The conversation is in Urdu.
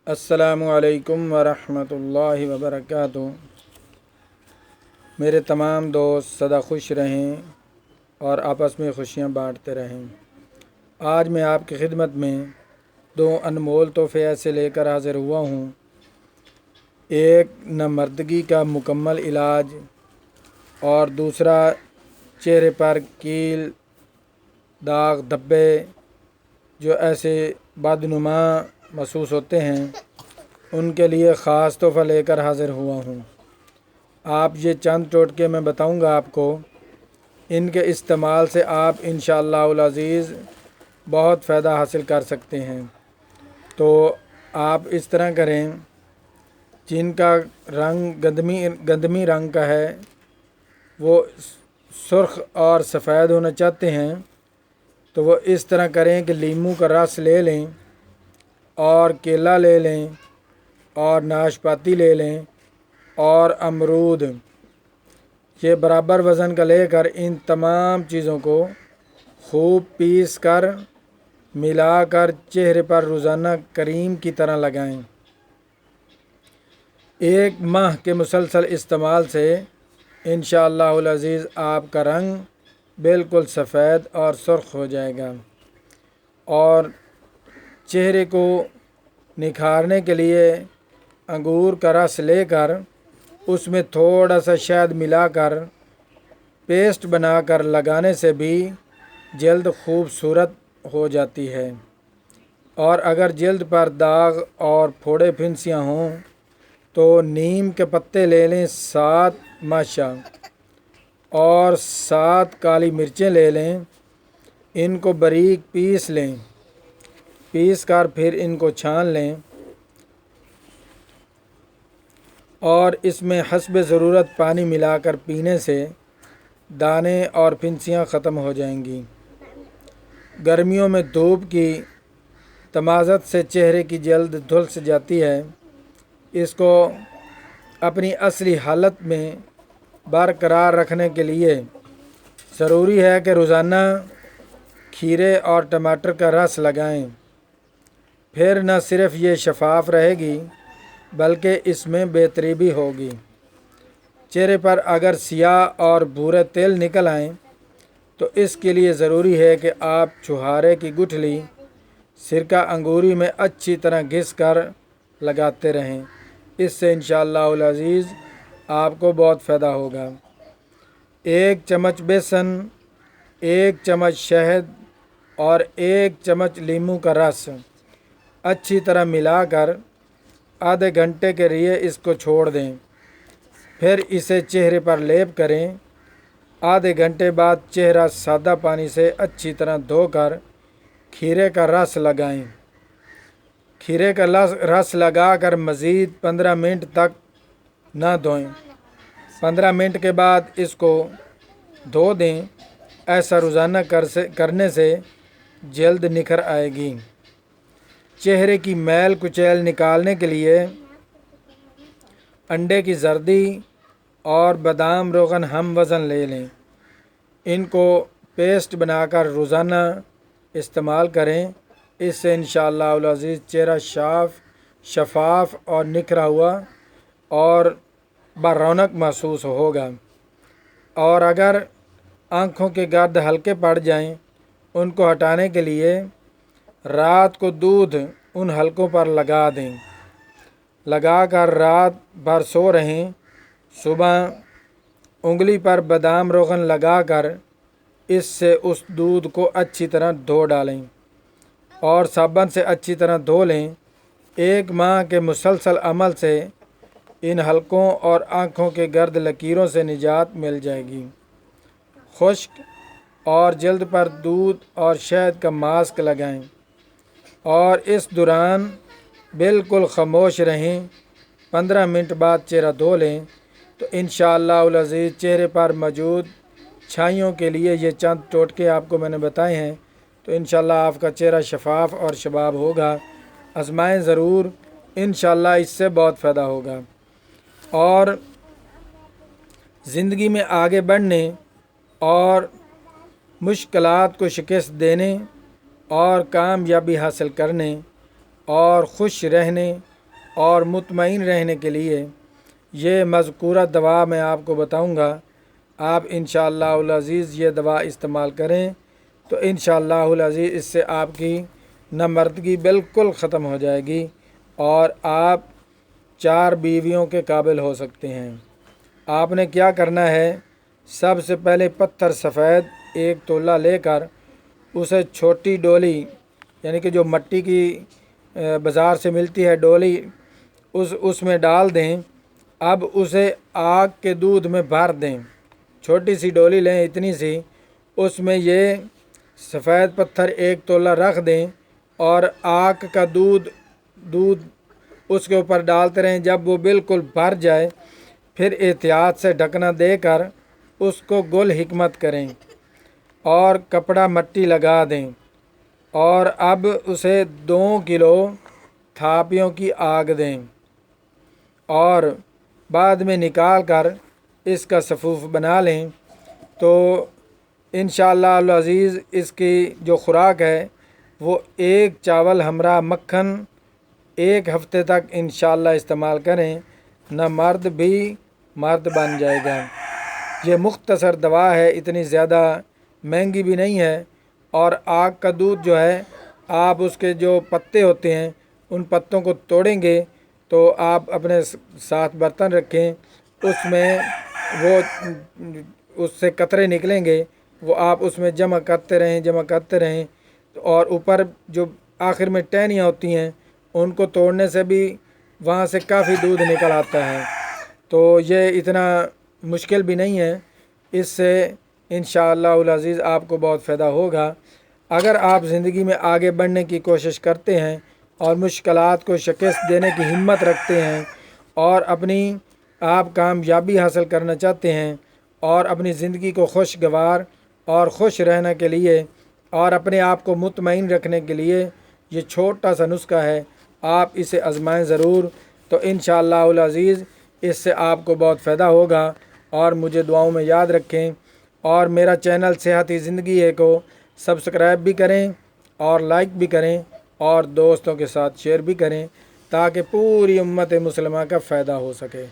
السلام علیکم ورحمۃ اللہ وبرکاتہ۔ میرے تمام دوست سدا خوش رہیں اور آپس میں خوشیاں بانٹتے رہیں۔ آج میں آپ کی خدمت میں دو انمول تحفے ایسے لے کر حاضر ہوا ہوں۔ ایک نامردگی کا مکمل علاج اور دوسرا چہرے پر کیل، داغ، دھبے جو ایسے بدنما محسوس ہوتے ہیں ان کے لیے خاص تحفہ لے کر حاضر ہوا ہوں۔ آپ یہ چند ٹوٹکے میں بتاؤں گا آپ کو، ان کے استعمال سے آپ انشاءاللہ العزیز بہت فائدہ حاصل کر سکتے ہیں۔ تو آپ اس طرح کریں، جن کا رنگ گندمی رنگ کا ہے وہ سرخ اور سفید ہونا چاہتے ہیں تو وہ اس طرح کریں کہ لیموں کا رس لے لیں اور کیلا لے لیں اور ناشپاتی لے لیں اور امرود، یہ برابر وزن کا لے کر ان تمام چیزوں کو خوب پیس کر ملا کر چہرے پر روزانہ کریم کی طرح لگائیں۔ ایک ماہ کے مسلسل استعمال سے انشاءاللہ العزیز آپ کا رنگ بالکل سفید اور سرخ ہو جائے گا۔ اور چہرے کو نکھارنے کے لیے انگور کا رس لے کر اس میں تھوڑا سا شہد ملا کر پیسٹ بنا کر لگانے سے بھی جلد خوبصورت ہو جاتی ہے۔ اور اگر جلد پر داغ اور پھوڑے پھنسیاں ہوں تو نیم کے پتے لے لیں 7 ماشا اور 7 کالی مرچیں لے لیں، ان کو باریک پیس لیں، پیس کر پھر ان کو چھان لیں اور اس میں حسب ضرورت پانی ملا کر پینے سے دانے اور پھنسیاں ختم ہو جائیں گی۔ گرمیوں میں دھوپ کی تمازت سے چہرے کی جلد دھلس جاتی ہے، اس کو اپنی اصلی حالت میں برقرار رکھنے کے لیے ضروری ہے کہ روزانہ کھیرے اور ٹماٹر کا رس لگائیں۔ پھر نہ صرف یہ شفاف رہے گی بلکہ اس میں بہتری بھی ہوگی۔ چہرے پر اگر سیاہ اور بھورے تیل نکل آئیں تو اس کے لیے ضروری ہے کہ آپ چھہارے کی گٹھلی سرکہ انگوری میں اچھی طرح گھس کر لگاتے رہیں، اس سے انشاءاللہ العزیز آپ کو بہت فائدہ ہوگا۔ 1 چمچ بیسن، 1 چمچ شہد اور 1 چمچ لیموں کا رس اچھی طرح ملا کر آدھے گھنٹے کے لیے اس کو چھوڑ دیں، پھر اسے چہرے پر لیپ کریں۔ آدھے گھنٹے بعد چہرہ سادہ پانی سے اچھی طرح دھو کر کھیرے کا رس لگائیں۔ کھیرے کا رس لگا کر مزید 15 منٹ تک نہ دھوئیں، 15 منٹ کے بعد اس کو دھو دیں۔ ایسا روزانہ کرنے سے جلد نکھر آئے گی۔ چہرے کی میل کچیل نکالنے کے لیے انڈے کی زردی اور بادام روغن ہم وزن لے لیں، ان کو پیسٹ بنا کر روزانہ استعمال کریں، اس سے انشاءاللہ العزیز چہرہ شفاف اور نکھرا ہوا اور برونق محسوس ہوگا۔ اور اگر آنکھوں کے گرد ہلکے پڑ جائیں ان کو ہٹانے کے لیے رات کو دودھ ان حلقوں پر لگا دیں، لگا کر رات بھر سو رہیں۔ صبح انگلی پر بادام روغن لگا کر اس سے اس دودھ کو اچھی طرح دھو ڈالیں اور صابن سے اچھی طرح دھو لیں۔ 1 ماہ کے مسلسل عمل سے ان حلقوں اور آنکھوں کے گرد لکیروں سے نجات مل جائے گی۔ خشک اور جلد پر دودھ اور شہد کا ماسک لگائیں اور اس دوران بالکل خاموش رہیں۔ 15 منٹ بعد چہرہ دھو لیں تو انشاءاللہ العزیز چہرے پر موجود چھائیوں کے لیے یہ چند ٹوٹکے آپ کو میں نے بتائے ہیں، تو انشاءاللہ آپ کا چہرہ شفاف اور شباب ہوگا۔ آزمائیں ضرور، انشاءاللہ اس سے بہت فائدہ ہوگا۔ اور زندگی میں آگے بڑھنے اور مشکلات کو شکست دینے اور کامیابی حاصل کرنے اور خوش رہنے اور مطمئن رہنے کے لیے یہ مذکورہ دوا میں آپ کو بتاؤں گا۔ آپ انشاءاللہ العزیز یہ دوا استعمال کریں تو انشاءاللہ العزیز اس سے آپ کی نامردگی بالکل ختم ہو جائے گی اور آپ 4 بیویوں کے قابل ہو سکتے ہیں۔ آپ نے کیا کرنا ہے، سب سے پہلے پتھر سفید 1 تولہ لے کر اسے چھوٹی ڈولی، یعنی کہ جو مٹی کی بازار سے ملتی ہے ڈولی، اس میں ڈال دیں۔ اب اسے آگ کے دودھ میں بھر دیں، چھوٹی سی ڈولی لیں اتنی سی، اس میں یہ سفید پتھر 1 تولہ رکھ دیں اور آگ کا دودھ اس کے اوپر ڈالتے رہیں۔ جب وہ بالکل بھر جائے پھر احتیاط سے ڈھکنا دے کر اس کو گل حکمت کریں اور کپڑا مٹی لگا دیں، اور اب اسے 2 کلو تھاپیوں کی آگ دیں اور بعد میں نکال کر اس کا سفوف بنا لیں۔ تو انشاءاللہ العزیز اس کی جو خوراک ہے وہ 1 چاول ہمراہ مکھن 1 ہفتے تک انشاءاللہ استعمال کریں، نہ مرد بھی مرد بن جائے گا۔ یہ مختصر دوا ہے، اتنی زیادہ مہنگی بھی نہیں ہے، اور آگ کا دودھ جو ہے آپ اس کے جو پتے ہوتے ہیں ان پتوں کو توڑیں گے تو آپ اپنے ساتھ برتن رکھیں، اس میں وہ اس سے قطرے نکلیں گے، وہ آپ اس میں جمع کرتے رہیں اور اوپر جو آخر میں ٹہنیاں ہوتی ہیں ان کو توڑنے سے بھی وہاں سے کافی دودھ نکل آتا ہے۔ تو یہ اتنا مشکل بھی نہیں ہے، اس سے انشاءاللہ العزیز آپ کو بہت فائدہ ہوگا۔ اگر آپ زندگی میں آگے بڑھنے کی کوشش کرتے ہیں اور مشکلات کو شکست دینے کی ہمت رکھتے ہیں اور اپنی آپ کامیابی حاصل کرنا چاہتے ہیں اور اپنی زندگی کو خوشگوار اور خوش رہنے کے لیے اور اپنے آپ کو مطمئن رکھنے کے لیے یہ چھوٹا سا نسخہ ہے، آپ اسے آزمائیں ضرور، تو انشاءاللہ العزیز اس سے آپ کو بہت فائدہ ہوگا۔ اور مجھے دعاؤں میں یاد رکھیں، اور میرا چینل صحتی زندگی کو سبسکرائب بھی کریں اور لائک بھی کریں اور دوستوں کے ساتھ شیئر بھی کریں تاکہ پوری امت مسلمہ کا فائدہ ہو سکے۔